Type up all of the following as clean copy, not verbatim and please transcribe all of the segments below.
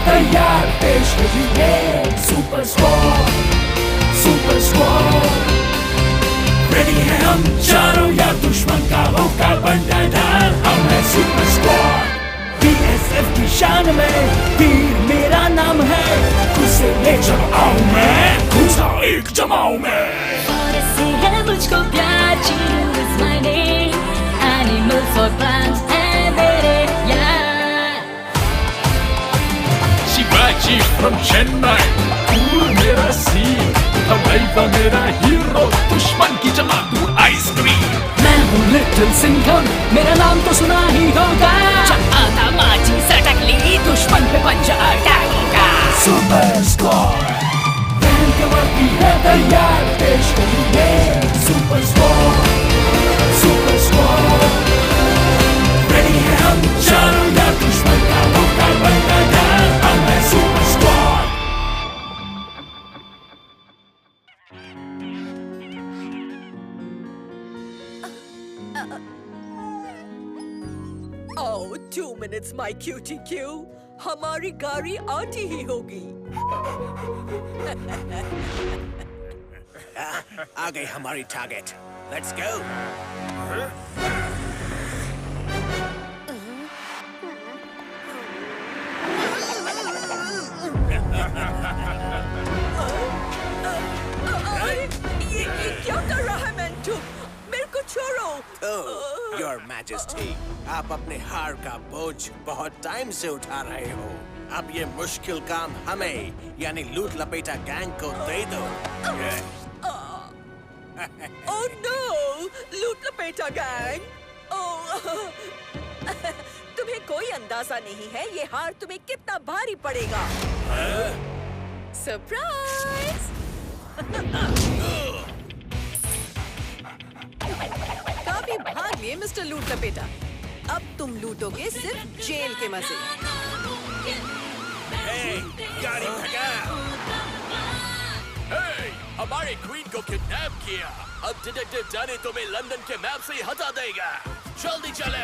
तैयार पेश करिए सुपर स्क्वाड रेडी है हम चारों यार दुश्मन का होगा बंदा ढाल हम है सुपर स्क्वाड BSF की शान में वीर मेरा नाम है उसे ले चलो आओ मैं घुसा एक जमाऊं मैं और से है मुझको प्यार Chiru is my name animals for plants and मेरे यार शिवाजी from Chennai cool मेरा सीन हवाईवा मेरा हीरो दुश्मन की जमा दूं आइसक्रीम मैं हूँ लिटिल सिंघम मेरा नाम तो सुना ही होगा आता माची सटक ली दुश्मन पे पंजा अटैक होगा सुपर स्क्वाड बहन के वक्त भी है तैयार पेश करिए सुपर स्क्वाड रेडी है हम चारों यार दुश्मन का होगा बंदा ढाल हम है super squad Oh, 2 minutes, my cutie Q. हमारी गाड़ी आती ही होगी। आ गई हमारी टारगेट। Let's go. ये क्या कर रहा है मेंटू? मेरे को छोड़ो। Oh, Your Majesty, आप अपने हार का बोझ बहुत टाइम से उठा रहे हो। अब ये मुश्किल काम हमें यानी लूट लपेटा गैंग को दे दो। Oh no, लूट लपेटा गैंग। तुम्हें कोई अंदाजा नहीं है ये हार तुम्हें कितना भारी पड़ेगा। सरप्राइज! काफी भाग लिए मिस्टर लूट लपेटा। अब तुम लूटोगे सिर्फ जेल के मजे। Hey, गाड़ी भगा! हमारे क्वीन को किडनैप किया। अब डिटेक्टिव जाने तुम्हें लंदन के मैप से हटा देगा। जल्दी चले।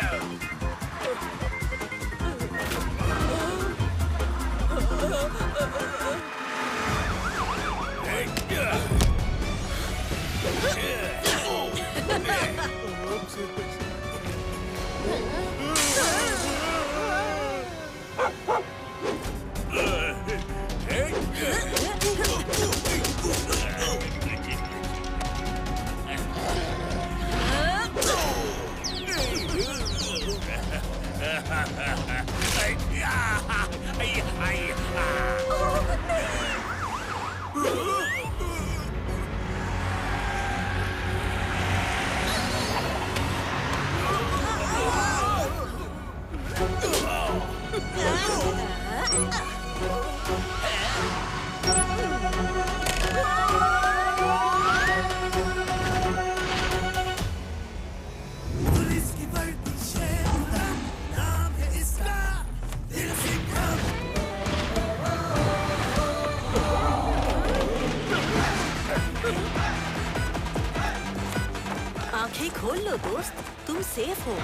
आंखें खोल लो दोस्त, तुम सेफ हो।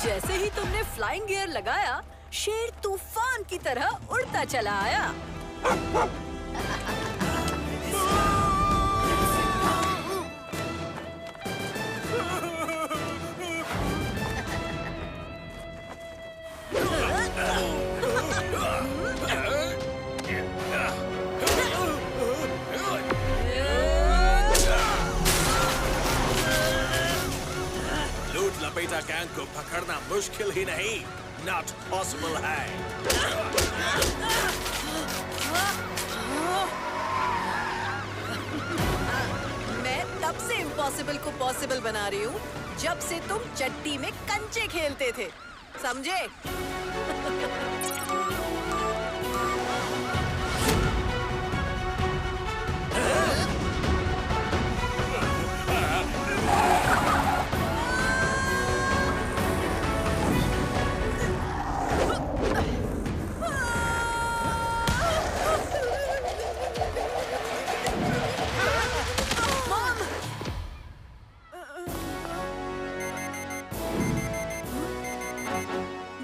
जैसे ही तुमने फ्लाइंग गियर लगाया, शेर तूफान की तरह उड़ता चला आया। लपेटा गैंग को पकड़ना मुश्किल ही नहीं, not possible है। मैं तब से इम्पॉसिबल को पॉसिबल बना रही हूँ, जब से तुम चट्टी में कंचे खेलते थे, समझे?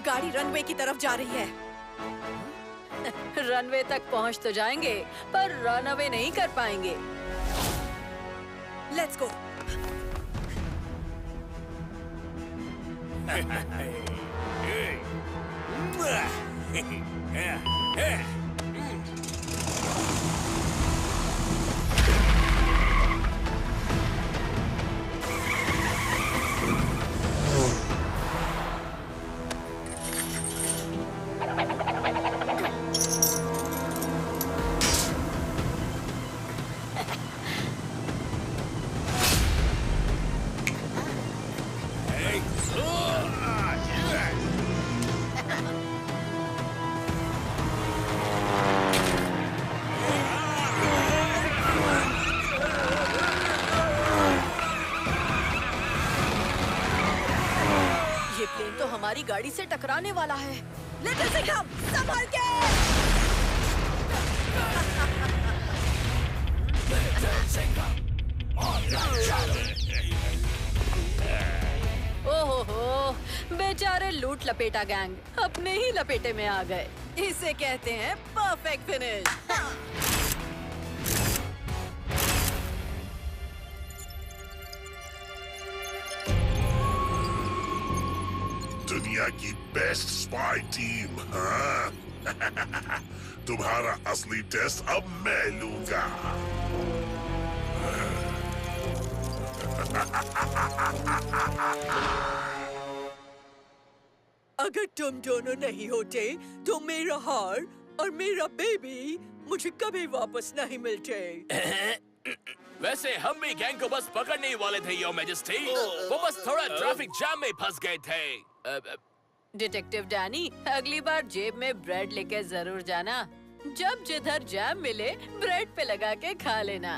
गाड़ी रनवे की तरफ जा रही है। रनवे तक पहुंच तो जाएंगे पर रन अवे नहीं कर पाएंगे। Let's go. ये प्लेन तो हमारी गाड़ी से टकराने वाला है। लिटिल सिंघम, संभल के! ओहो, बेचारे लूट लपेटा गैंग अपने ही लपेटे में आ गए। इसे कहते हैं परफेक्ट फिनिश। दुनिया की बेस्ट स्पाई टीम, हाँ? तुम्हारा असली टेस्ट अब मैं लूंगा। अगर तुम दोनों नहीं होते तो मेरा हार और मेरा बेबी मुझे कभी वापस नहीं मिलते। वैसे हम भी गैंग को बस पकड़ने ही वाले थे, योर मैजेस्टी। वो बस थोड़ा ट्रैफिक जाम में फंस गए थे। डिटेक्टिव डैनी, अगली बार जेब में ब्रेड लेके जरूर जाना। जब जिधर जैम मिले ब्रेड पे लगा के खा लेना।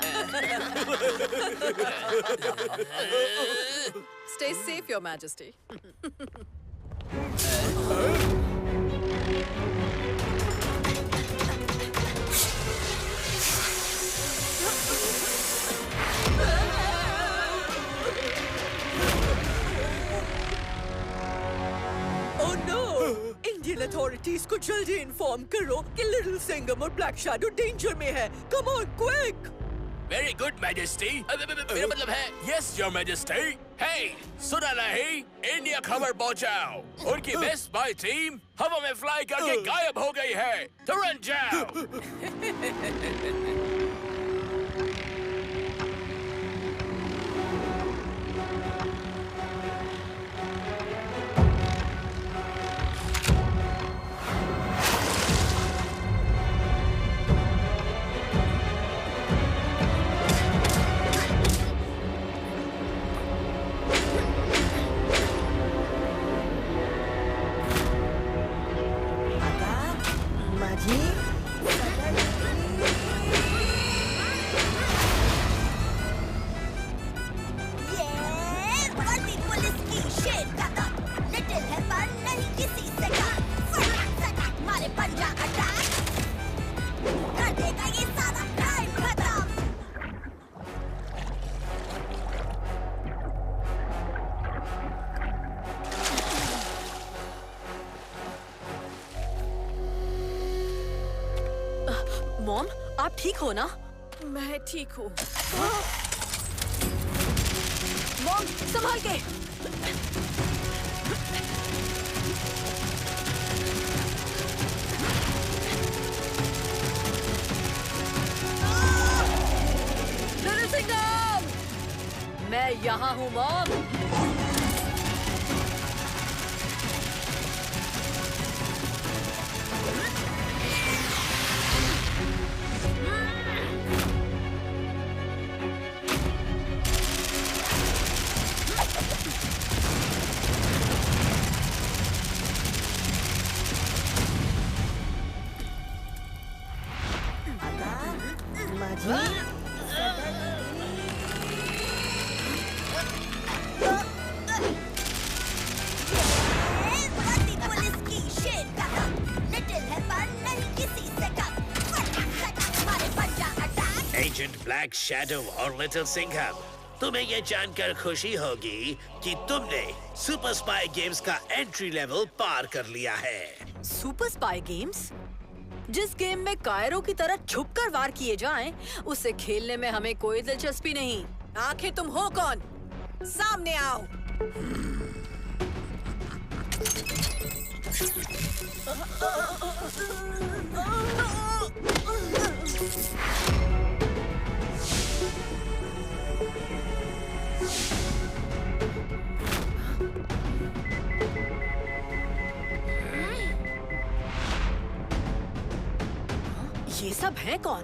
Stay safe your majesty. Oh no! Indian authorities को जल्दी इन्फॉर्म करो कि लिटिल सिंघम और ब्लैक शैडो डेंजर में है। Come on, quick! Very good majesty. मेरा मतलब है यस योर मैजेस्टी। हे, सुना नहीं? इंडिया खबर पहुंचाओ। उनकी बेस्ट स्पाई टीम हवा में फ्लाई करके गायब हो गई है। तुरंत जाओ। मॉम, आप ठीक हो ना? मैं ठीक हूँ। मॉम, संभाल के। लिटिल सिंघम, मैं यहाँ हूँ मॉम। एजेंट ब्लैक शैडो और लिटिल सिंघम, तुम्हें ये जानकर खुशी होगी कि तुमने सुपर स्पाई गेम्स का एंट्री लेवल पार कर लिया है। Super spy games? जिस गेम में कायरों की तरह छुपकर वार किए जाएं, उससे खेलने में हमें कोई दिलचस्पी नहीं। आखिर तुम हो कौन? सामने आओ। ये सब है कौन?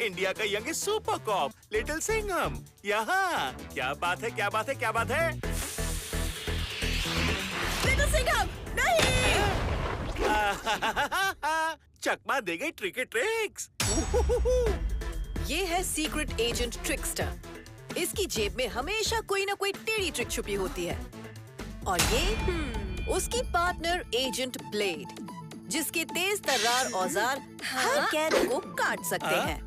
इंडिया का youngest super cop little Singham यहाँ। क्या बात है, क्या बात है, क्या बात है। लिटिल सिंघम नहीं। चकमा दे गई ट्रिकी ट्रिक्स। ये है सीक्रेट एजेंट ट्रिकस्टर। इसकी जेब में हमेशा कोई ना कोई टेढ़ी ट्रिक छुपी होती है। और ये उसकी पार्टनर एजेंट ब्लेड, जिसके तेज तर्रार औजार हर कैद को काट सकते हैं।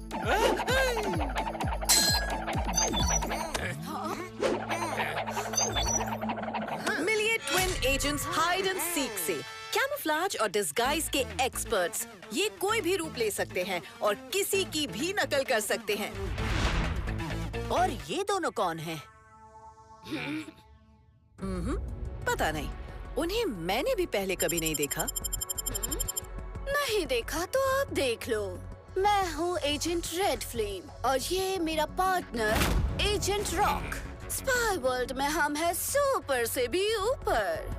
मिलिए twin agents hide and seek से। कैमोफ्लेज और डिस्गाइज के एक्सपर्ट्स, ये कोई भी रूप ले सकते हैं और किसी की भी नकल कर सकते हैं। और ये दोनों कौन हैं? पता नहीं, उन्हें मैंने भी पहले कभी नहीं देखा। नहीं देखा तो आप देख लो। मैं हूँ एजेंट रेड फ्लेम और ये मेरा partner agent rock. Spy world में हम हैं सुपर से भी ऊपर।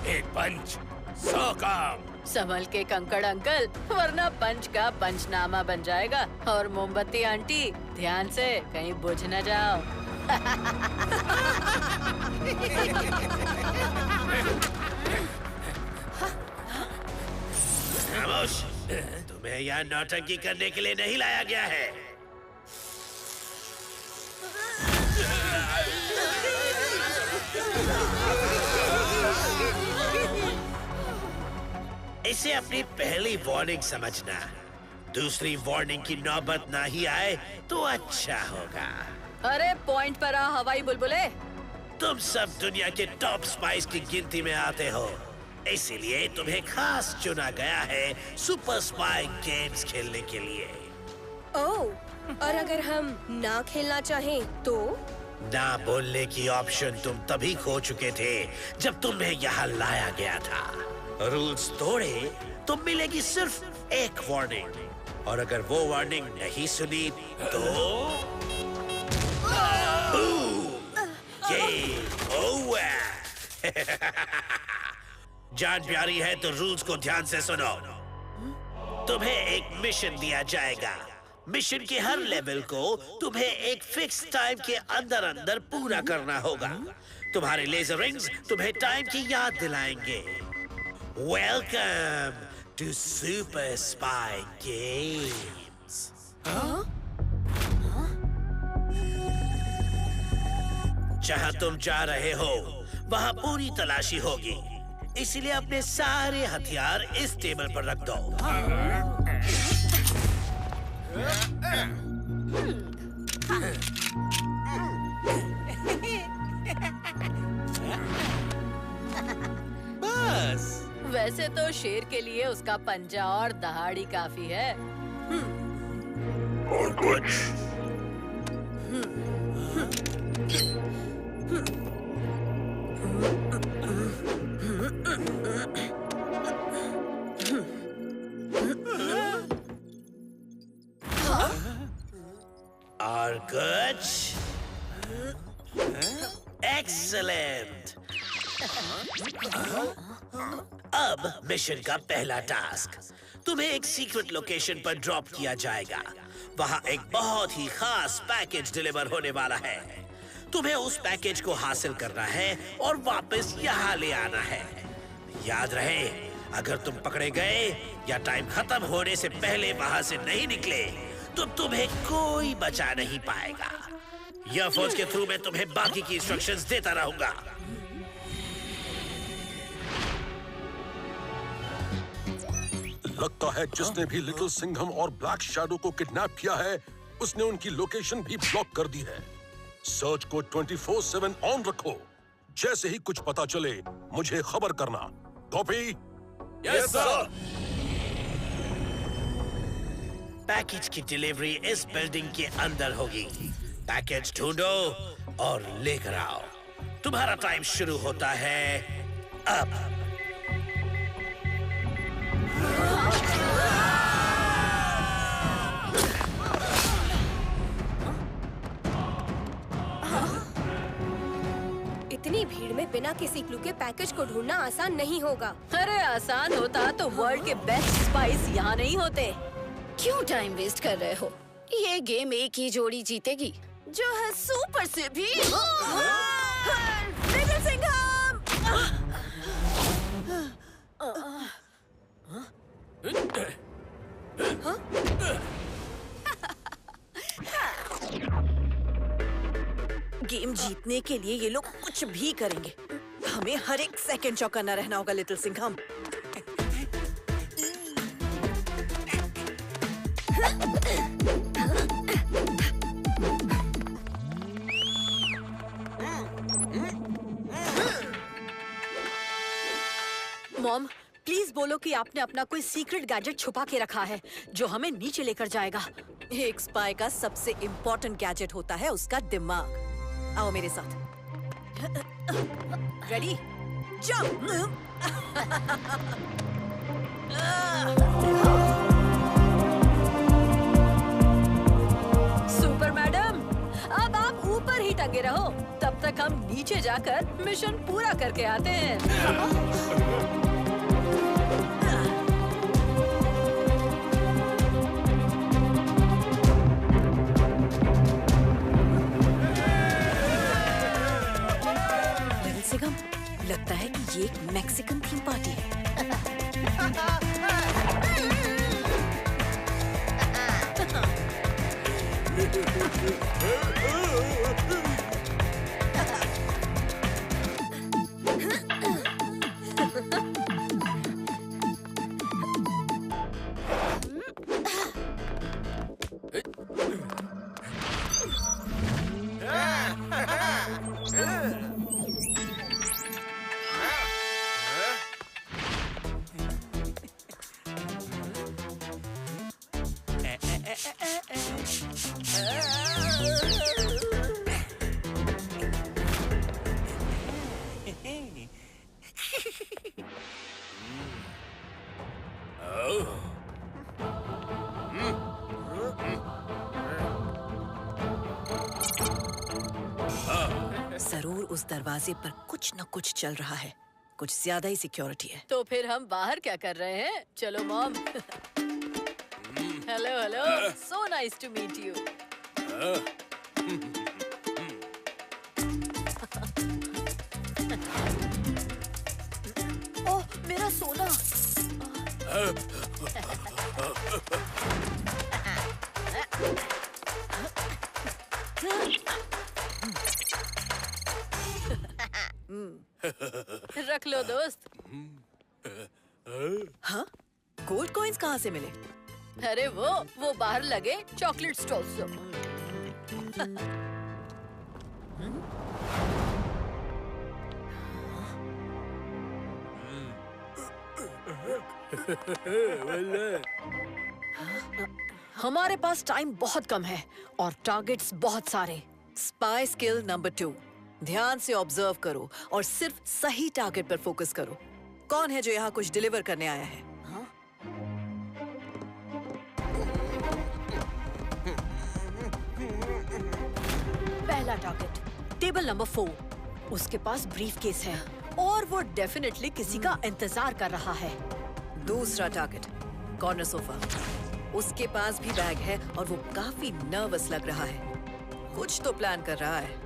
एक पंच 100 काम। संभल के कंकड़ अंकल, वरना पंच का पंचनामा बन जाएगा। और मोमबत्ती आंटी, ध्यान से कहीं बुझ न जाओ। खामोश, तुम्हें यहाँ नौटंकी करने के लिए नहीं लाया गया है। इसे अपनी पहली वार्निंग समझना। दूसरी वार्निंग की नौबत ना ही आए तो अच्छा होगा। अरे पॉइंट पर आ हवाई बुलबुले। तुम सब दुनिया के टॉप स्पाइस की गिनती में आते हो, इसीलिए तुम्हें खास चुना गया है सुपर स्पाई गेम्स खेलने के लिए। ओह, और अगर हम ना खेलना चाहें तो? ना बोलने की ऑप्शन तुम तभी खो चुके थे जब तुम्हें यहाँ लाया गया था। रूल्स तोड़े तो मिलेगी सिर्फ एक वार्निंग, और अगर वो वार्निंग नहीं सुनी तो गेम ओवर। जान प्यारी है तो रूल्स को ध्यान से सुनो। तुम्हें एक मिशन दिया जाएगा। मिशन के हर लेवल को तुम्हें एक फिक्स टाइम के अंदर अंदर पूरा करना होगा। तुम्हारे लेजर रिंग्स तुम्हें टाइम की याद दिलाएंगे। Welcome to Super Spy Games. जहाँ तुम जा रहे हो वहाँ पूरी तलाशी होगी, इसलिए अपने सारे हथियार इस टेबल पर रख दो। बस। वैसे तो शेर के लिए उसका पंजा और दहाड़ी काफी है। और कुछ? और कुछ? एक्सीलेंट। अब मिशन का पहला टास्क, तुम्हें एक सीक्रेट लोकेशन पर ड्रॉप किया जाएगा। वहाँ एक बहुत ही खास पैकेज डिलीवर होने वाला है। तुम्हें उस पैकेज को हासिल करना है और वापस यहाँ ले आना है। याद रहे, अगर तुम पकड़े गए या टाइम खत्म होने से पहले वहाँ से नहीं निकले तो तुम्हें कोई बचा नहीं पाएगा। यह फौज के थ्रू मैं तुम्हें बाकी की इंस्ट्रक्शंस देता रहूंगा। लगता है जिसने भी लिटिल सिंघम और ब्लैक शैडो को किडनैप किया है, उसने उनकी लोकेशन भी ब्लॉक कर दी है। सर्च को 24/7 ऑन रखो। जैसे ही कुछ पता चले मुझे खबर करना। कॉपी? Yes sir. पैकेज की डिलीवरी इस बिल्डिंग के अंदर होगी। पैकेज ढूंढो और लेकर आओ। तुम्हारा टाइम शुरू होता है अब। इतनी भीड़ में बिना किसी क्लू के पैकेज को ढूंढना आसान नहीं होगा। अरे आसान होता तो वर्ल्ड के बेस्ट स्पाइस यहाँ नहीं होते। क्यों टाइम वेस्ट कर रहे हो? ये गेम एक ही जोड़ी जीतेगी, जो है सुपर से भी लिटिल सिंघम। गेम जीतने के लिए ये लोग कुछ भी करेंगे। हमें हर एक सेकंड चौकन्ना रहना होगा लिटिल सिंघम। मॉम, प्लीज बोलो कि आपने अपना कोई सीक्रेट गैजेट छुपा के रखा है जो हमें नीचे लेकर जाएगा। एक स्पाई का सबसे इम्पोर्टेंट गैजेट होता है उसका दिमाग। आओ मेरे साथ। रेडी? जंप! सुपर मैडम, अब आप ऊपर ही टंगे रहो, तब तक हम नीचे जाकर मिशन पूरा करके आते हैं। लगता है कि ये एक मैक्सिकन थीम पार्टी है। जरूर उस दरवाजे पर कुछ न कुछ चल रहा है। कुछ ज्यादा ही सिक्योरिटी है। तो फिर हम बाहर क्या कर रहे हैं? चलो mom. Hello hello, so nice to meet you. Oh, मेरा सोना। रख लो दोस्त। हाँ? गोल्ड कॉइन्स कहाँ से मिले? अरे वो बाहर लगे चॉकलेट स्टॉल से। हमारे पास टाइम बहुत कम है और टारगेट्स बहुत सारे। स्पाई स्किल नंबर 2, ध्यान से ऑब्जर्व करो और सिर्फ सही टारगेट पर फोकस करो। कौन है जो यहाँ कुछ डिलीवर करने आया है? हाँ? पहला टारगेट टेबल नंबर 4। उसके पास ब्रीफ केस है और वो डेफिनेटली किसी का इंतजार कर रहा है। दूसरा टारगेट कॉर्नर सोफा। उसके पास भी बैग है और वो काफी नर्वस लग रहा है। कुछ तो प्लान कर रहा है।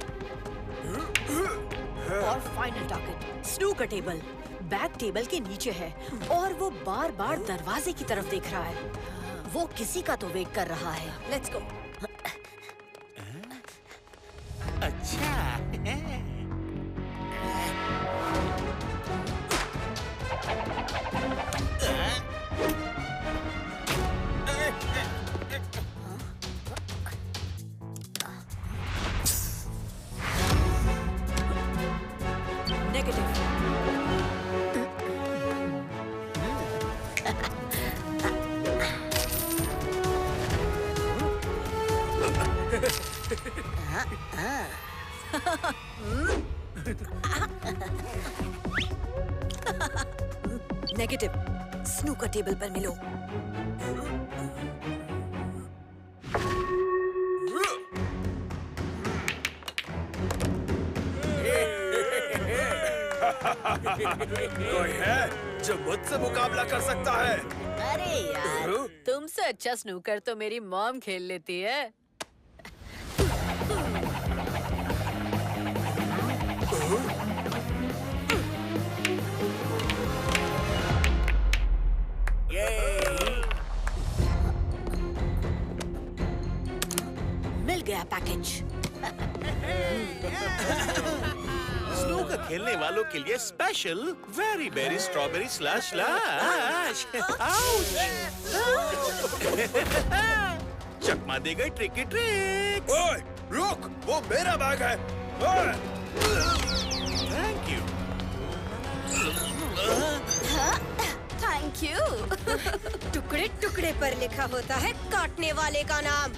और final target snooker table. Bag table के नीचे है और वो बार बार दरवाजे की तरफ देख रहा है। वो किसी का तो वेट कर रहा है। Let's go. अच्छा। नेगेटिव। स्नूकर टेबल पर मिलो। कोई है जो मुझसे मुकाबला कर सकता है? अरे यार, तुमसे अच्छा स्नूकर तो मेरी मॉम खेल लेती है। मिल गया पैकेज। स्नूकर खेलने वालों के लिए special very berry strawberry slash slash. चकमा दे गई ट्रिकी ट्रिक। ओए, रुक, वो मेरा बैग है। Thank you. Thank you. टुकड़े टुकड़े पर लिखा होता है काटने वाले का नाम।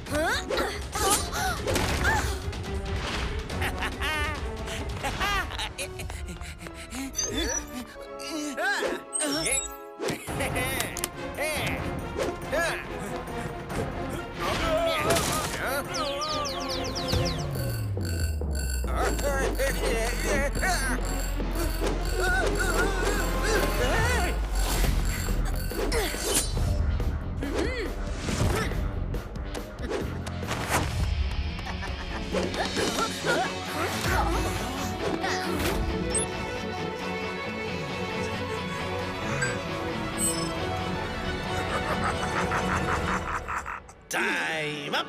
Time up.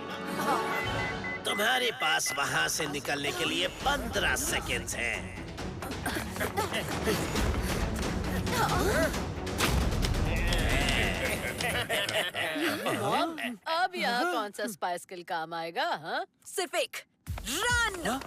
तुम्हारे पास वहां से निकलने के लिए 15 सेकेंड्स हैं। अब यहाँ कौन सा स्पाई स्किल काम आएगा? हाँ, सिर्फ एक run.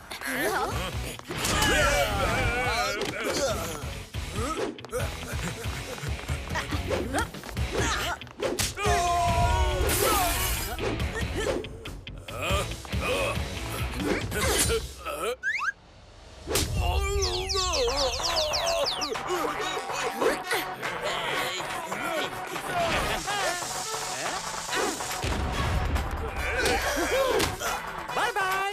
Bye bye.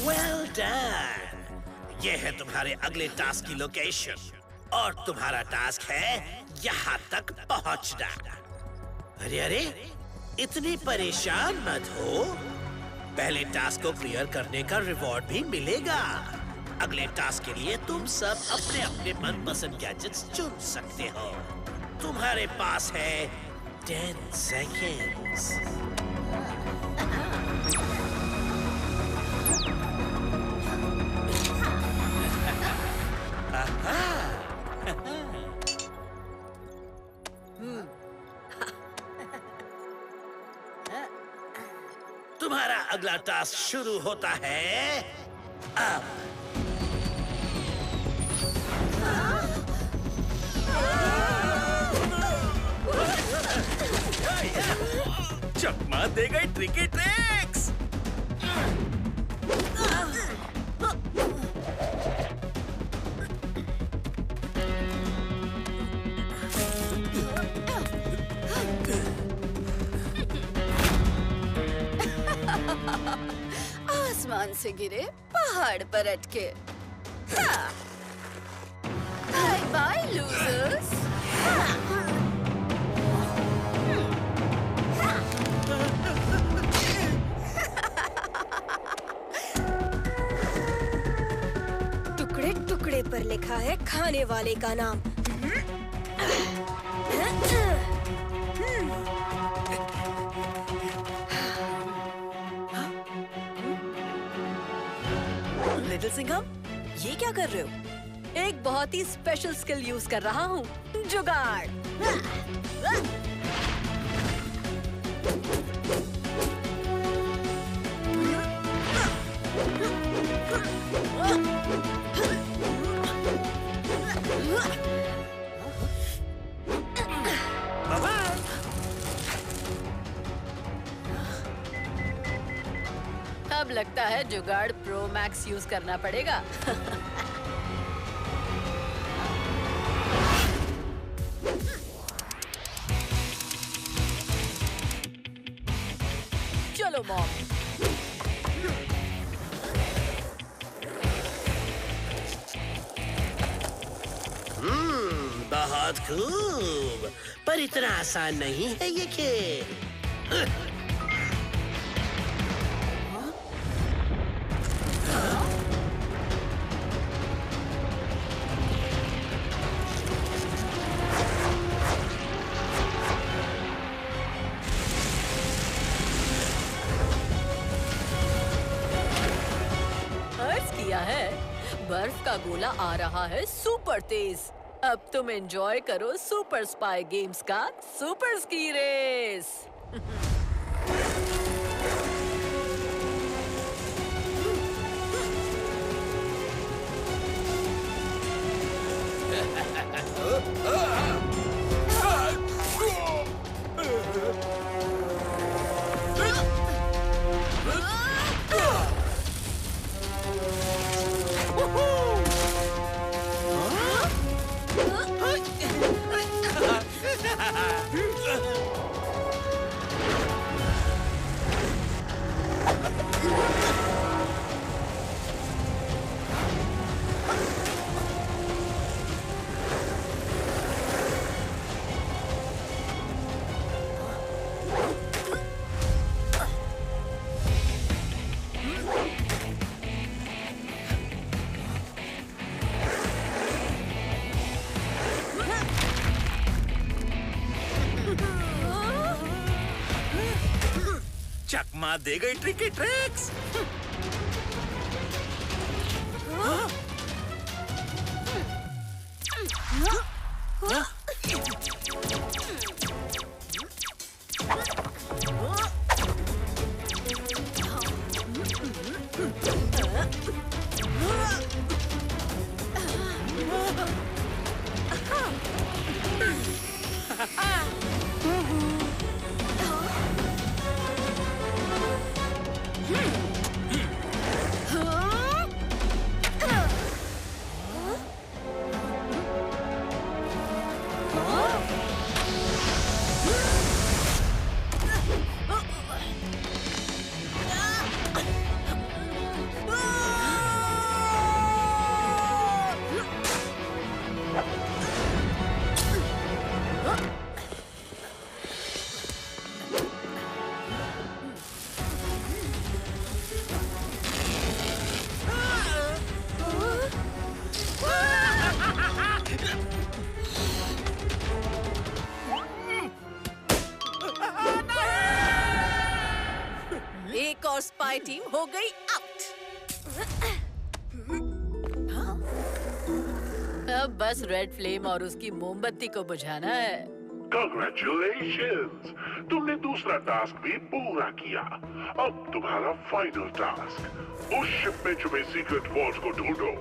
Well done. ये है तुम्हारे अगले टास्क की लोकेशन और तुम्हारा टास्क है यहाँ तक पहुँचना। अरे अरे, इतनी परेशान मत हो। पहले टास्क को क्लियर करने का रिवॉर्ड भी मिलेगा। अगले टास्क के लिए तुम सब अपने अपने मनपसंद गैजेट्स चुन सकते हो। तुम्हारे पास है 10 सेकेंड्स। तुम्हारा अगला टास्क शुरू होता है अब। चकमा दे गई ट्रिकी ट्रिक्स। आसमान से गिरे पहाड़ पर अटके। Bye bye losers. रहा है खाने वाले का नाम। लिटिल सिंघम, ये क्या कर रहे हो? एक बहुत ही स्पेशल स्किल यूज कर रहा हूँ, जुगाड़। अब लगता है जुगाड़ प्रो मैक्स यूज करना पड़ेगा। चलो मॉम। बहुत खूब, पर इतना आसान नहीं है ये खेल। बर्फ का गोला आ रहा है सुपर तेज। अब तुम एंजॉय करो सुपर स्पाई गेम्स का सुपर स्की रेस। चकमा दे गई ट्रिकी ट्रिक्स। एक और स्पाई टीम हो गई आउट। अब बस रेड फ्लेम और उसकी मोमबत्ती को बुझाना है। Congratulations! तुमने दूसरा टास्क भी पूरा किया। अब तुम्हारा फाइनल टास्क, उस शिप में छुपे सीक्रेट वॉल्ट को ढूंढो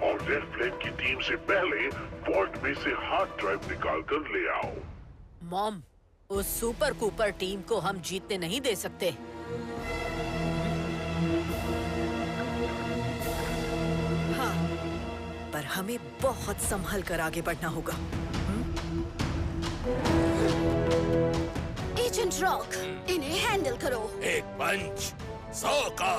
और रेड फ्लेम की टीम से पहले वॉल्ट में से हार्ड ड्राइव निकाल कर ले आओ। मॉम, उस सुपर कूपर टीम को हम जीतने नहीं दे सकते। हाँ, पर हमें बहुत संभल कर आगे बढ़ना होगा। एजेंट रॉक, इन्हें हैंडल करो। एक पंच 100 का।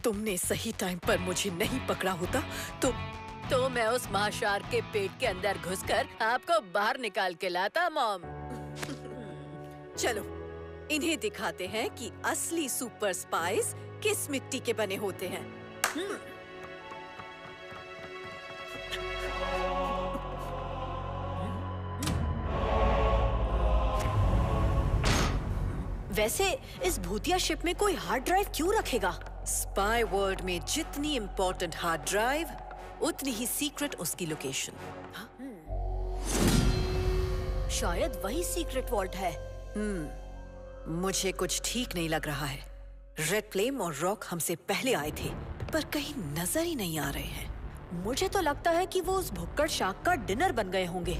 तुमने सही टाइम पर मुझे नहीं पकड़ा होता तो मैं उस महाशार्क के पेट के अंदर घुसकर आपको बाहर निकाल के लाता मॉम। चलो इन्हें दिखाते हैं कि असली सुपर स्पाइस किस मिट्टी के बने होते हैं। वैसे इस भूतिया शिप में कोई हार्ड ड्राइव क्यों रखेगा? स्पाई वर्ल्ड में जितनी इम्पोर्टेंट हार्ड ड्राइव उतनी ही सीक्रेट उसकी लोकेशन। शायद वही सीक्रेट वॉल्ट है। मुझे कुछ ठीक नहीं लग रहा है। रेड फ्लेम और रॉक हमसे पहले आए थे पर कहीं नजर ही नहीं आ रहे हैं। मुझे तो लगता है कि वो उस भुक्कड़ शार्क का डिनर बन गए होंगे।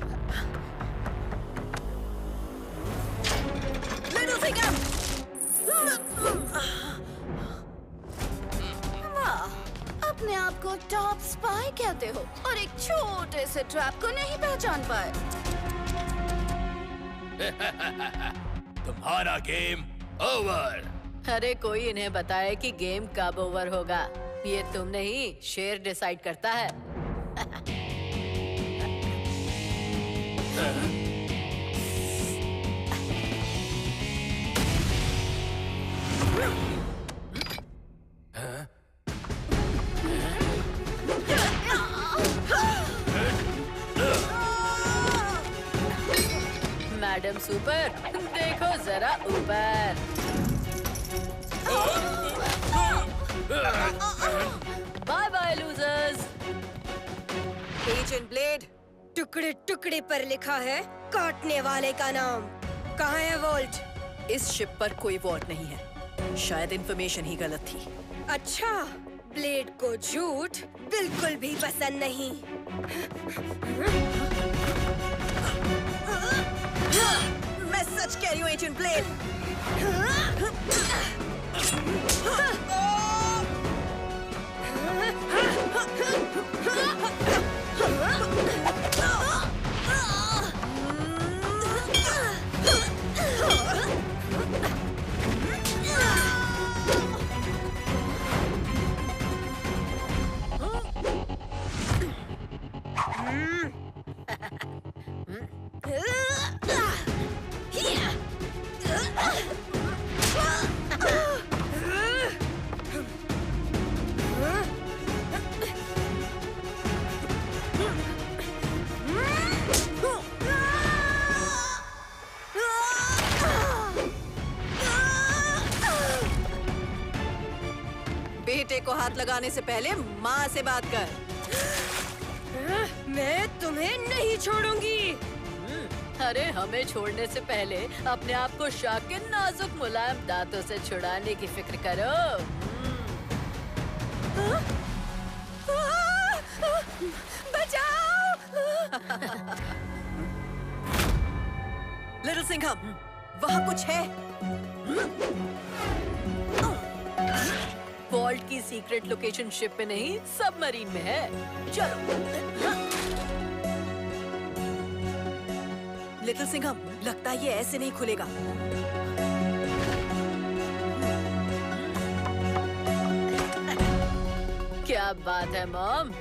वाह, अपने आप को टॉप स्पाई कहते हो और एक छोटे से ट्रैप को नहीं पहचान पाए। तुम्हारा गेम ओवर। अरे कोई इन्हें बताए कि गेम कब ओवर होगा। ये तुम नहीं, शेर डिसाइड करता है। मैडम सुपर, देखो जरा ऊपर। Bye bye losers. Agent blade, टुकड़े टुकड़े पर लिखा है काटने वाले का नाम। कहाँ है वॉल्ट? इस शिप पर कोई वॉल्ट नहीं है। शायद इंफॉर्मेशन ही गलत थी। अच्छा, ब्लेड को झूठ बिल्कुल भी पसंद नहीं। मैं सच कह रही हूँ एजेंट ब्लेड। बेटे को हाथ लगाने से पहले माँ से बात कर। मैं तुम्हें नहीं छोड़ूंगी। अरे हमें छोड़ने से पहले अपने आप को शार्क के नाजुक मुलायम दांतों से छुड़ाने की फिक्र करो। बचाओ! लिटिल सिंघम, वहाँ कुछ है। वॉल्ट की सीक्रेट लोकेशन शिप में नहीं, सबमरीन में है। चलो। लिटिल सिंघम, लगता है ये ऐसे नहीं खुलेगा। क्या बात है मॉम?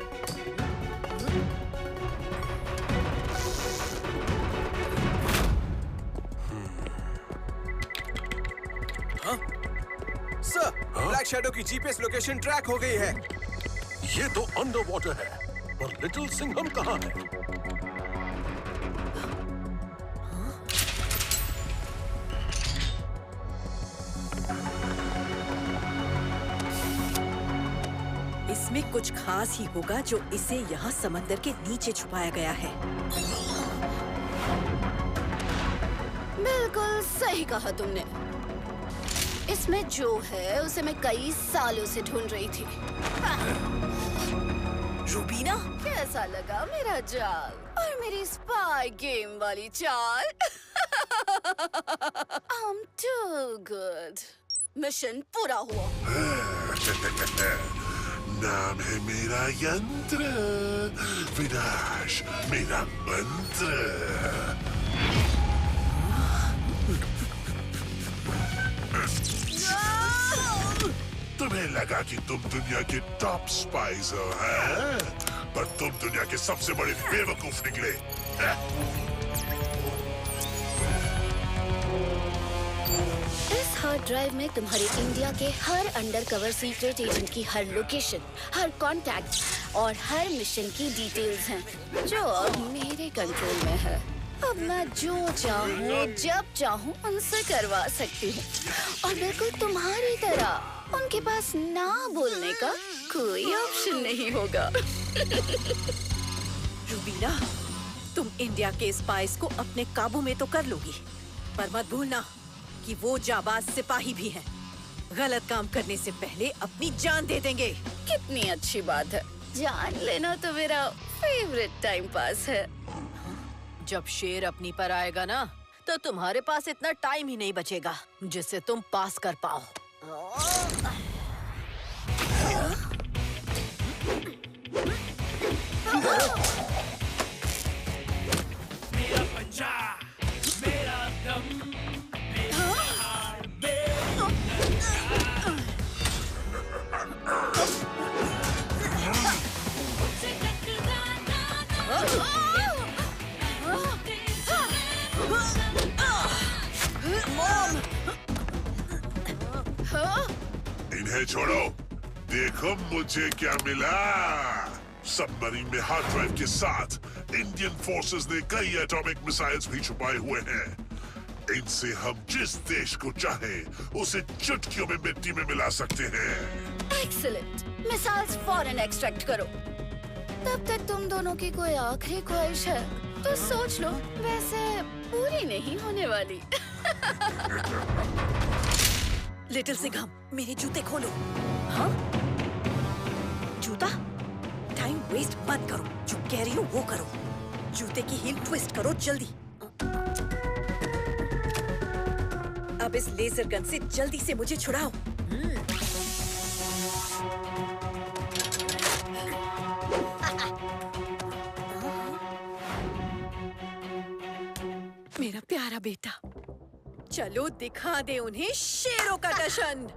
सर, ब्लैक शैडो की जीपीएस लोकेशन ट्रैक हो गई है। ये तो अंडर वाटर है, पर लिटिल सिंघम कहाँ है? इसमें कुछ खास ही होगा जो इसे यहाँ समंदर के नीचे छुपाया गया है। बिल्कुल सही कहा तुमने। इसमें जो है उसे मैं कई सालों से ढूंढ रही थी। रूबीना, कैसा लगा मेरा जाल और मेरी स्पाई गेम वाली चाल? I'm too good। मिशन पूरा हुआ। नाम है मेरा यंत्र, विनाश मेरा मंत्र। तुम्हें मुझे लगा कि तुम दुनिया के टॉप स्पाइस हो, हैं? पर तुम दुनिया के सबसे बड़े बेवकूफ निकले। इस हार्ड ड्राइव में तुम्हारे इंडिया के हर अंडरकवर सीक्रेट एजेंट की हर लोकेशन, हर कॉन्टैक्ट और हर मिशन की डिटेल्स हैं, जो अब मेरे कंट्रोल में है। अब मैं जो चाहूँ जब चाहूँ उनसे करवा सकती हूँ, और बिल्कुल तुम्हारी तरह उनके पास ना बोलने का कोई ऑप्शन नहीं होगा। रूबीना, तुम इंडिया के स्पाइस को अपने काबू में तो कर लोगी, पर मत भूलना कि वो जाबाज सिपाही भी हैं। गलत काम करने से पहले अपनी जान दे देंगे। कितनी अच्छी बात है, जान लेना तो मेरा फेवरेट टाइम पास है। जब शेर अपनी पर आएगा ना, तो तुम्हारे पास इतना टाइम ही नहीं बचेगा जिससे तुम पास कर पाओ। मेरा पंजा, मेरा दम, मेरा हार, इन्हें छोड़ो, देखो मुझे क्या मिला। सबमरीन में हार्ड ड्राइव के साथ इंडियन फोर्सेस ने कई एटॉमिक मिसाइल्स भी छुपाए हुए हैं। इनसे हम जिस देश को चाहे उसे चुटकियों में मिट्टी में मिला सकते हैं। एक्सीलेंट, मिसाइल्स फौरन एक्सट्रैक्ट करो। तब तक तुम दोनों की कोई आखिरी ख्वाहिश है तो सोच लो, वैसे पूरी नहीं होने वाली। लिटिल सिंघम, मेरे जूते खोलो। हाँ? जूता? टाइम वेस्ट मत करो, जो कह रही हो वो करो। जूते की हील ट्विस्ट करो जल्दी। अब इस लेजर गन से जल्दी से मुझे छुड़ाओ। मेरा प्यारा बेटा, चलो दिखा दे उन्हें शेरों का दर्शन।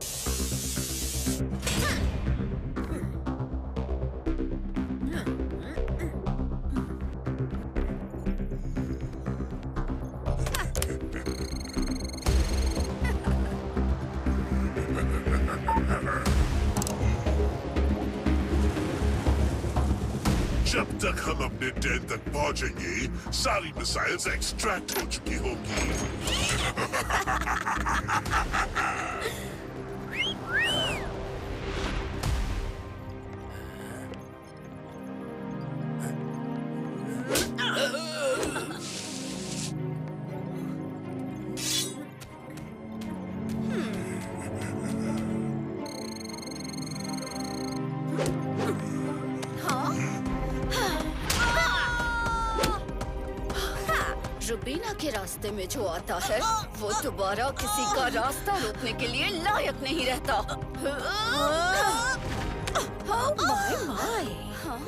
जब तक हम अपने डेन तक पहुंचेंगे, सारी मिसाइल्स एक्सट्रैक्ट हो चुकी होगी। रूबीना के रास्ते में जो आता है वो दोबारा किसी का रास्ता रोकने के लिए लायक नहीं रहता। माय माय,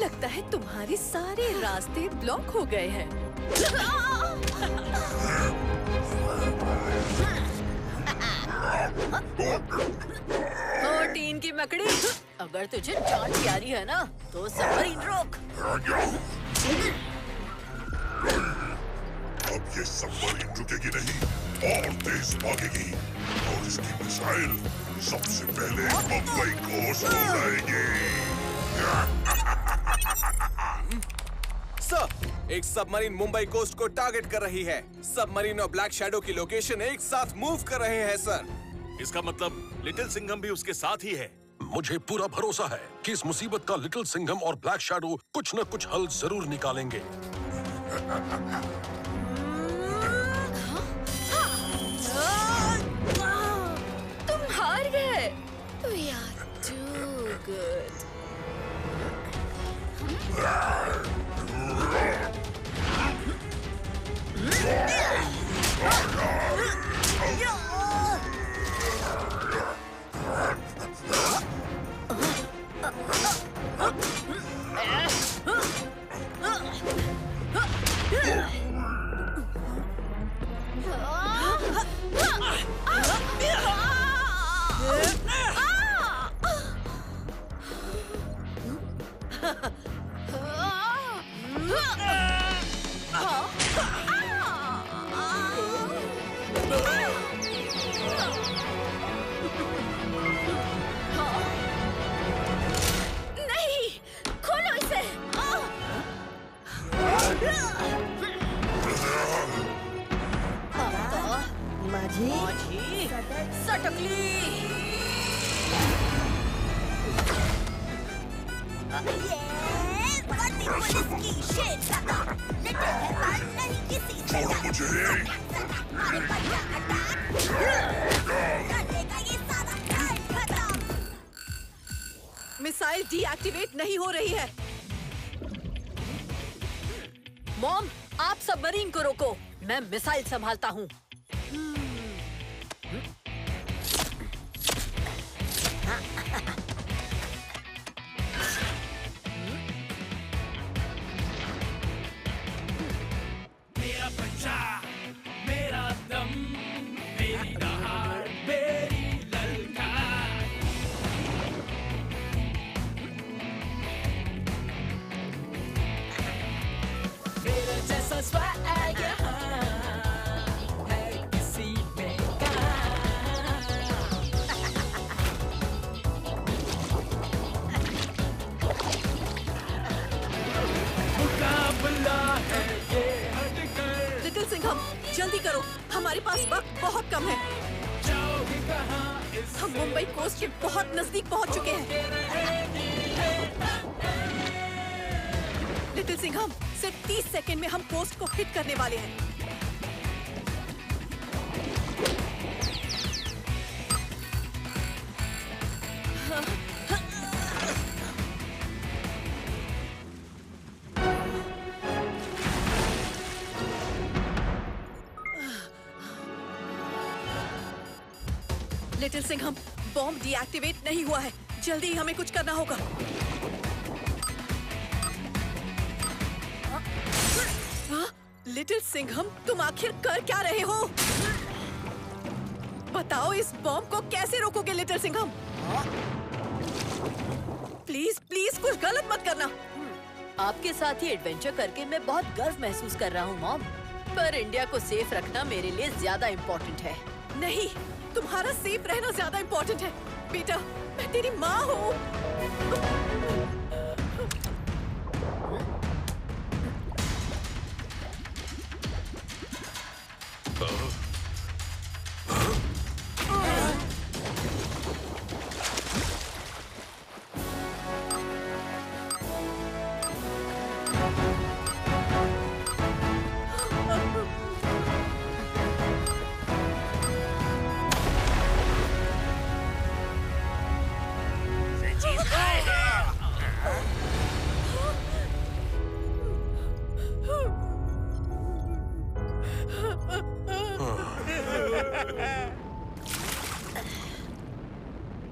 लगता है तुम्हारे सारे रास्ते ब्लॉक हो गए हैं। टीन की मकड़ी, अगर तुझे जान प्यारी है ना तो सबमरीन रोक। अब ये सबमरीन रुकेगी नहीं और तेज भागेगी, और इसकी मिसाइल सबसे पहले मुंबई को उड़ाएगी। सर, एक सबमरीन मुंबई कोस्ट को टारगेट कर रही है। सबमरीन और ब्लैक शैडो की लोकेशन एक साथ मूव कर रहे हैं सर। इसका मतलब लिटिल सिंघम भी उसके साथ ही है। मुझे पूरा भरोसा है कि इस मुसीबत का लिटिल सिंघम और ब्लैक शैडो कुछ न कुछ हल जरूर निकालेंगे। तुम हार गए। We are too good. नहीं, खोलो इसे। माझी सटकली। मिसाइल डीएक्टिवेट नहीं हो रही है। मॉम, आप सबमरीन को रोको, मैं मिसाइल संभालता हूँ। मेरा बच्चा, मेरा दम, मेरी दहाड़, मेरी ललकार। मेरा जैसा स्वैग यहाँ है किसी में कहाँ। मुकाबला है ये हटकर। लिटिल सिंघम, जल्दी करो, हमारे पास वक्त बहुत कम है। जाओगे कहाँ इस हम मुंबई कोस्ट के बहुत नजदीक पहुंच चुके हैं। लिटिल सिंघम, सिर्फ 30 सेकंड में हम कोस्ट को हिट करने वाले हैं। लिटिल सिंघम, बॉम्ब डीएक्टिवेट नहीं हुआ है, जल्दी हमें कुछ करना होगा। हाँ? लिटिल सिंघम, तुम आखिर कर क्या रहे हो? बताओ, इस बॉम्ब को कैसे रोकोगे लिटिल सिंघम? प्लीज प्लीज कुछ गलत मत करना। आपके साथ ही एडवेंचर करके मैं बहुत गर्व महसूस कर रहा हूँ मॉम, पर इंडिया को सेफ रखना मेरे लिए ज्यादा इम्पोर्टेंट है। नहीं, तुम्हारा सेफ रहना ज्यादा इम्पोर्टेंट है। बेटा, मैं तेरी माँ हूँ।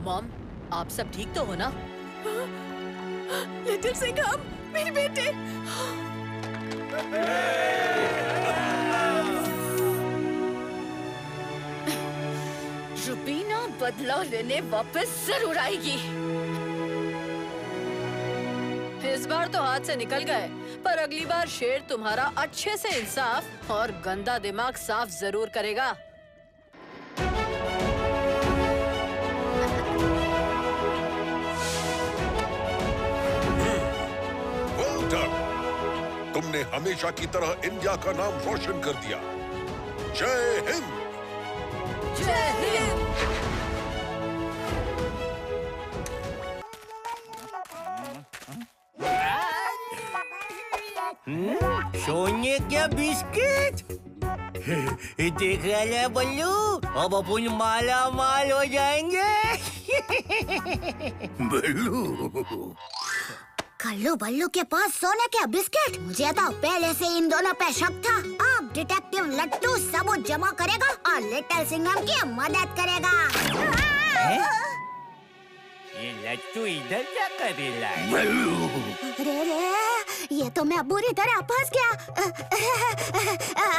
मॉम, आप सब ठीक तो हो ना? लिटिल सिंघम, मेरे बेटे। रुबीना बदला लेने वापस जरूर आएगी। इस बार तो हाथ से निकल गए, पर अगली बार शेर तुम्हारा अच्छे से इंसाफ और गंदा दिमाग साफ जरूर करेगा। तुमने हमेशा की तरह इंडिया का नाम रोशन कर दिया। जय हिंद। जय हिंद। सोने क्या बिस्किट? देख रहा है बल्लू, अब अपन माला माल हो जाएंगे। बल्लू, कल्लू बल्लू के पास सोने के बिस्किट? मुझे तो पहले से इन दोनों पे शक था। अब डिटेक्टिव लट्टू सबूत जमा करेगा और लिटिल सिंघम की मदद करेगा। ये लट्टू इधर क्या करेगा? अरे रे, ये तो मैं बुरी तरह फंस गया।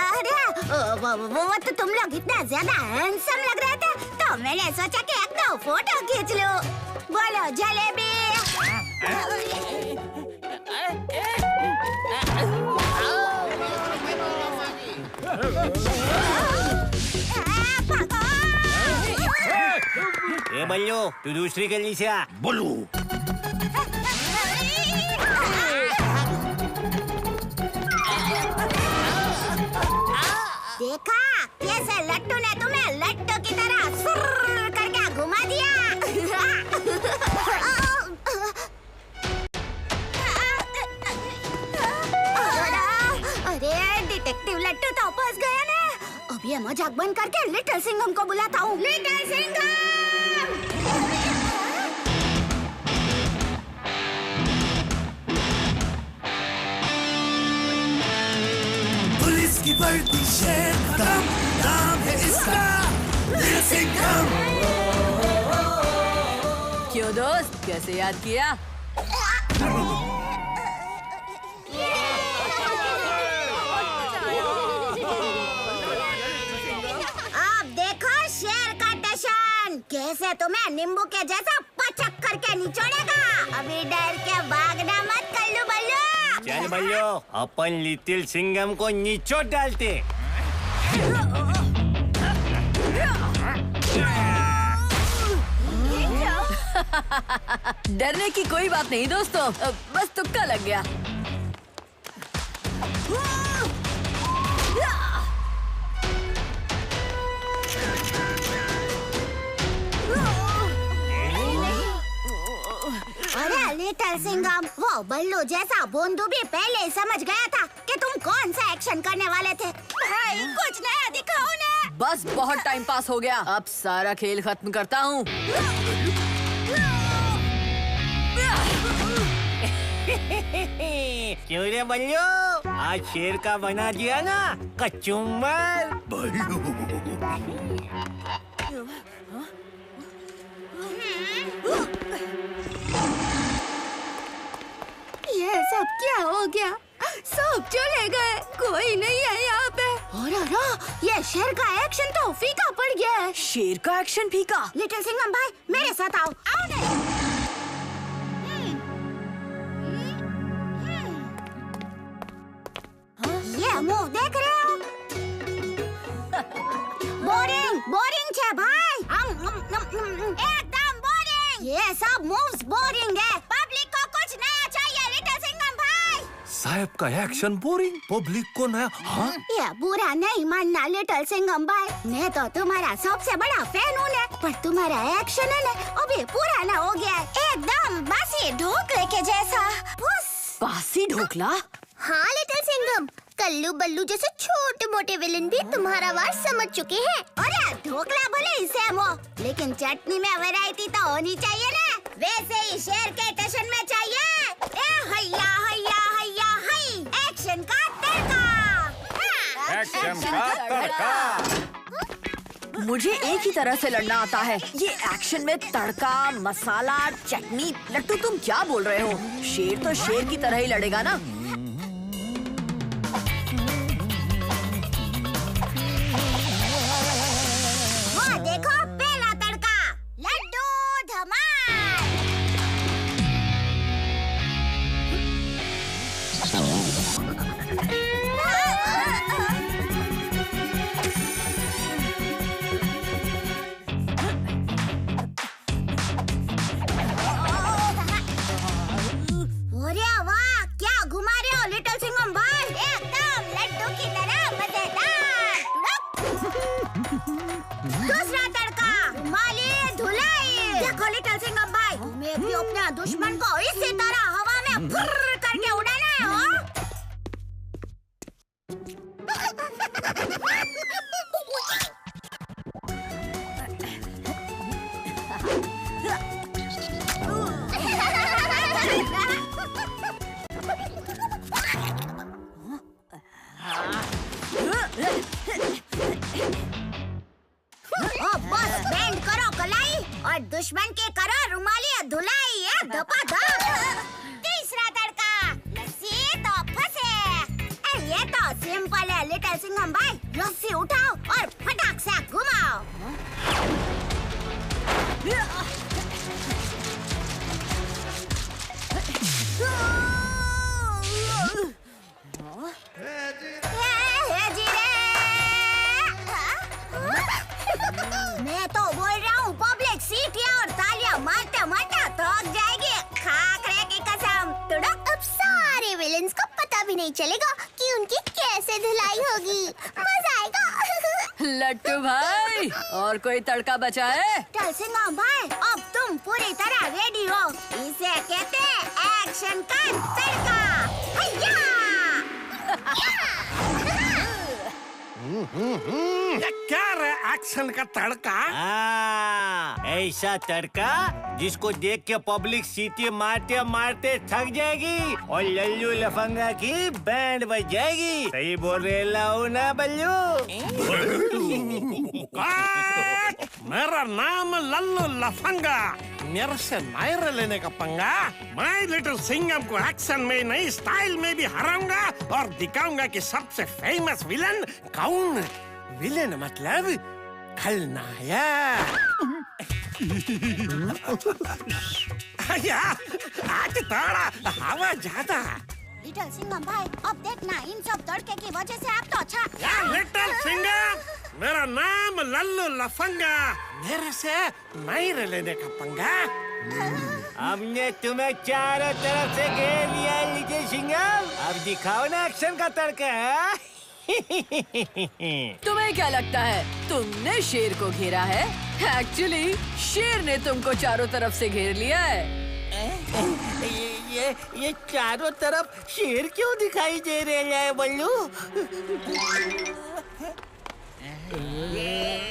अरे वो तो तुम लोग इतना ज्यादा हैंडसम लग रहे थे, तो मैंने सोचा कि एक दो फोटो खींच लूं। बोलो जलेबी। ए बल्लू, तू दूसरी गली से आ। बोलू। देखा कैसे लट्टू ने तुम्हें लट्टू की तरह सुर्र करके घुमा दिया। अरे डिटेक्टिव लट्टू तो फंस गया ना। अब ये मजाक बंद करके लिटिल सिंघम को बुलाता हूँ। लिटिल सिंघम! पुलिस की वर्दी शेर खत्म, नाम है इसका लिटिल सिंघम। क्यों दोस्त, कैसे याद किया? अब देखो शेर का टशन कैसे तुम्हें नींबू के जैसा पचक करके निचोड़ेगा। अभी डर के भागना मत कल्लू बल्लू। चल बल्लू, अपन लिटिल सिंघम को निचोड़ डालते। डरने की कोई बात नहीं दोस्तों, बस तुक्का लग गया। अरे लिटिल सिंघम, वो बल्लू जैसा बोंदू भी पहले ही समझ गया था कि तुम कौन सा एक्शन करने वाले थे। भाई कुछ नया दिखाओ ना। बस बहुत टाइम पास हो गया, अब सारा खेल खत्म करता हूँ। क्यों रे बल्लू, आज शेर का बना दिया ना कचुम्बर। बल्लू ये सब क्या हो गया? सब चले गए, कोई नहीं है यहाँ पे। अरे ये शेर का एक्शन तो फीका पड़ गया है। शेर का एक्शन फीका? लिटिल सिंघम भाई मेरे साथ आओ। आओ नहीं। ये मूव देख रहे हो? बोरिंग बोरिंग छे भाई। एकदम बोरिंग। ये सब मूव्स बोरिंग है। पब्लिक को कुछ नया चाहिए लिटिल सिंघम भाई। साहब का एक्शन बोरिंग, पब्लिक को नया। हाँ? ये बुरा नहीं मानना लिटिल सिंघम भाई, मैं तो तुम्हारा सबसे बड़ा फैन हूँ ना, पर तुम्हारा एक्शन है ना अभी पुराना हो गया है, एकदम बासी ढोकले के जैसा। बासी ढोकला? हाँ लिटिल सिंघम, कल्लू बल्लू जैसे छोटे मोटे विलन भी तुम्हारा वार समझ चुके हैं। अरे ढोकला भले ही सेम हो, लेकिन चटनी में वैरायटी तो होनी चाहिए ना। वैसे ही शेर के टशन में चाहिए ए हैया हैया हैया हाय, एक्शन का तड़का। एक्शन का तड़का। मुझे एक ही तरह से लड़ना आता है, ये एक्शन में तड़का, मसाला, चटनी। लट्टू तुम क्या बोल रहे हो? शेर तो शेर की तरह ही लड़ेगा ना। वो देखो पहला तड़का, लड्डू धमाल। अरे वाह, क्या घुमा रहे हो लिटिल सिंघम भाई, एकदम लड्डू की तरह मजेदार। दूसरा तड़का, रुमाली धुलाई। देखो लिटिल सिंघम भाई, हमें भी अपने दुश्मन को इसी तरह हवा में फुर्र करके उड़ाना है। हो? बस बैंड करो कलाई और दुश्मन के करो रुमाली धुलाई। धपाधप। तीसरा तड़का, लस्सी तो फंसे। ये तो सिंपल है लिटिल सिंघम भाई, रस्सी उठाओ और फटाक से घुमाओ। मैं तो बोल रहा हूँ पब्लिक सीट भी नहीं चलेगा कि उनकी कैसे धुलाई होगी। मजा आएगा। लट्टू भाई, और कोई तड़का बचा है? टलसिंगम भाई, अब तुम पूरी तरह रेडी हो। इसे कहते हैं एक्शन का तड़का। ये क्या रे एक्शन का तड़का? ऐसा तड़का जिसको देख के पब्लिक सीटी मारते मारते थक जाएगी और लल्लू लफंगा की बैंड बज जाएगी। सही बोल रहे लाऊ ना बल्लू? मेरा नाम लल्लू लफंगा, मेरे से नायर लेने का पंगा। माय लिटिल सिंघम को एक्शन में नहीं स्टाइल में भी हराऊंगा और दिखाऊंगा कि सबसे फेमस विलन कौन। विलन मतलब खलनायक। आज थोड़ा हवा ज्यादा। लिटिल सिंघम भाई, अब देखना इन सब तड़के की वजह से आप तो अच्छा। लिटिल सिंघम, मेरा नाम लल्लू लफंगा, मेरे से नायर लेने का पंगा। हमने तुम्हें चारों तरफ से घेर लिया लिटिल सिंघम, अब दिखाओ ना एक्शन का तड़का। तुम्हें क्या लगता है तुमने शेर को घेरा है? एक्चुअली शेर ने तुमको चारों तरफ से घेर लिया है। ये चारों तरफ शेर क्यों दिखाई दे रहे हैं बल्लू?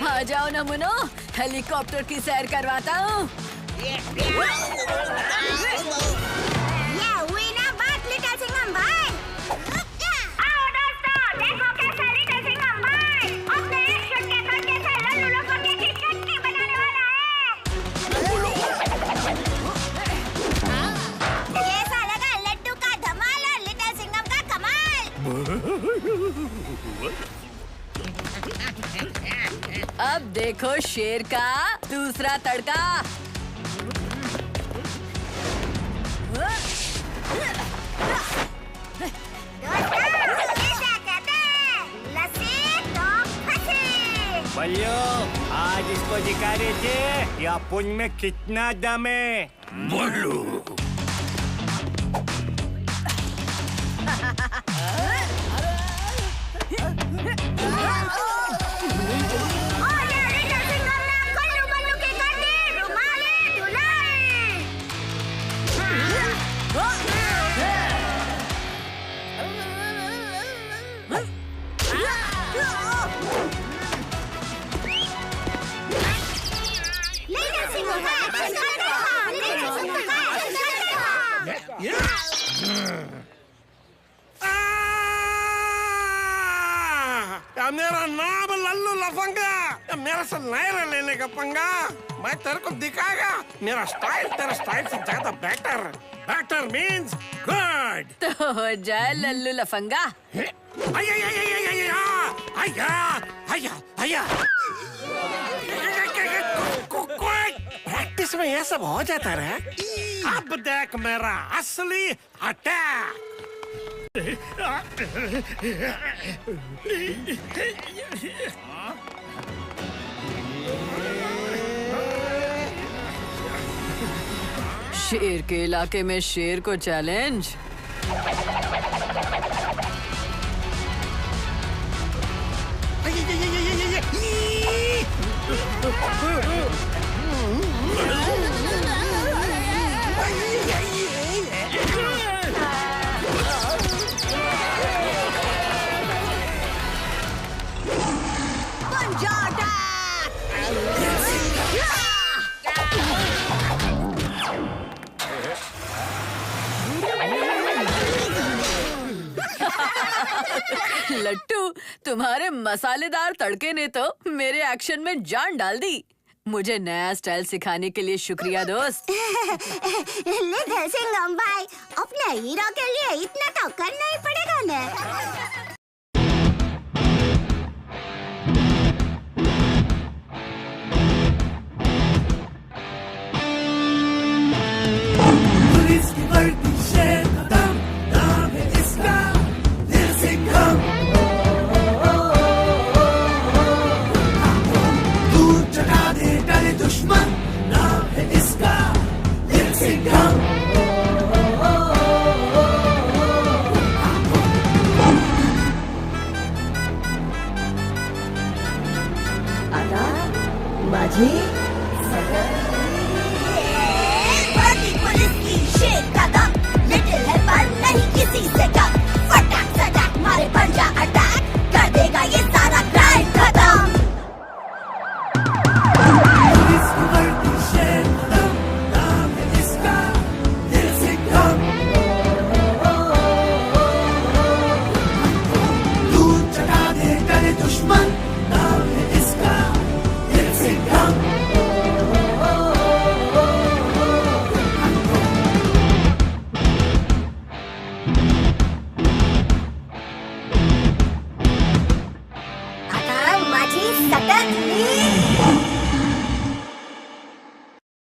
आ जाओ ना मुनो, हेलीकॉप्टर की सैर करवाता हूँ। ये हुई ना बात लिटिल सिंघम भाई। आओ दोस्तों, देखो कैसे लिटिल सिंघम भाई अपने एक्शन के तड़के से लल्लू लफंगे की चटनी बनाने वाला है। कैसा लगा लड्डू का धमाल और लिटिल सिंघम का कमाल? अब देखो शेर का दूसरा तड़का। बल्लू, आज इसको दिखा रहे थे कि अपुन में कितना दम है। बल्लू, मेरा नाम लल्लू लफंगा, मेरे से नायर लेने का पंगा। मैं तेरे को दिखाएगा मेरा स्टाइल तेरे स्टाइल से ज्यादा बेटर। Better means good. तो हो जाए लल्लू लफंगा। प्रैक्टिस में ये सब हो जाता है। अब देख मेरा असली अटैक। शेर के इलाके में शेर को चैलेंज। लट्टू, तुम्हारे मसालेदार तड़के ने तो मेरे एक्शन में जान डाल दी। मुझे नया स्टाइल सिखाने के लिए शुक्रिया दोस्त। लिटिल सिंघम भाई, अपने हीरो के लिए इतना तो करना ही